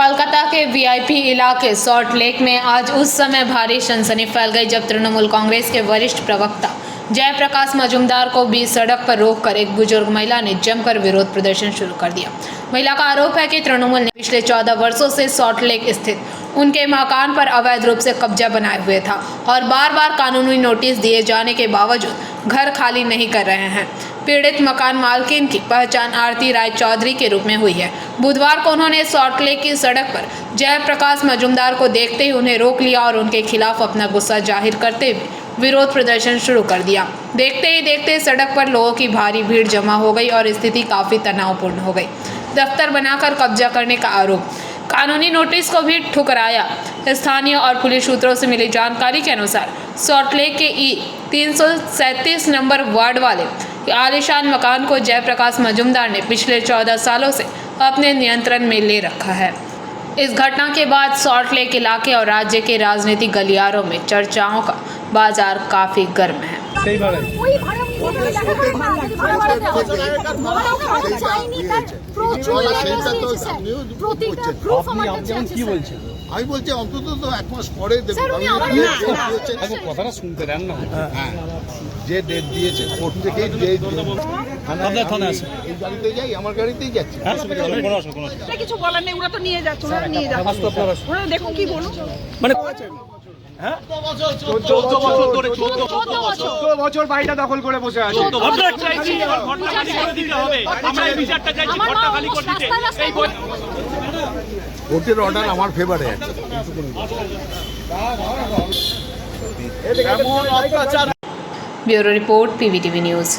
कोलकाता के वीआईपी इलाके salt lake में आज उस समय भारी सनसनी फैल गई जब तृणमूल कांग्रेस के वरिष्ठ प्रवक्ता जयप्रकाश मजूमदार को बीच सड़क पर रोककर एक बुजुर्ग महिला ने जमकर विरोध प्रदर्शन शुरू कर दिया। महिला का आरोप है कि तृणमूल ने पिछले 14 वर्षों से सॉल्ट लेक स्थित उनके मकान पर अवैध रूप से कब्जा बनाए हुए था और बार बार कानूनी नोटिस दिए जाने के बावजूद घर खाली नहीं कर रहे हैं। पीड़ित मकान मालकिन की पहचान आरती राय चौधरी के रूप में हुई है। बुधवार को उन्होंने सॉल्ट लेक की सड़क पर जयप्रकाश मजूमदार को देखते ही उन्हें रोक लिया और उनके खिलाफ अपना गुस्सा जाहिर करते हुए विरोध प्रदर्शन शुरू कर दिया। देखते ही देखते सड़क पर लोगों की भारी भीड़ जमा हो गई और स्थिति काफी तनावपूर्ण हो गई। दफ्तर बनाकर कब्जा करने का आरोप, कानूनी नोटिस को भी ठुकराया। स्थानीय और पुलिस सूत्रों से मिली जानकारी के अनुसार सॉल्ट लेक के ई 337 नंबर वार्ड वाले आलीशान मकान को जयप्रकाश मजूमदार ने पिछले 14 सालों से अपने नियंत्रण में ले रखा है। इस घटना के बाद सॉल्ट लेक इलाके और राज्य के राजनीतिक गलियारों में चर्चाओं का बाजार काफी गर्म है। আমি বলছি অন্তত তো এক মাস পরে কথাটা শুনতে দেন না। যে ডেট দিয়েছে কোর্ট থেকে ডেট আপনার থানায় আছে, এই গাড়িতে যাই, আমার গাড়িতেই যাচ্ছি। কিছু বলার নেই, ওরা তো নিয়ে যাচ্ছে, ওরা নিয়ে যাচ্ছে, ওরা দেখুন কি বলুন। মানে 14 বছর বাড়িটা দখল করে বসে আছে। আমরা চাইছি ঘরটা খালি করে দিতে হবে। আমরা এই বিচারটা চাইছি ঘরটা খালি করে দিতে। এই কোর্টের অর্ডার আমার ফেভারে আছে। Bureau report PVTV news.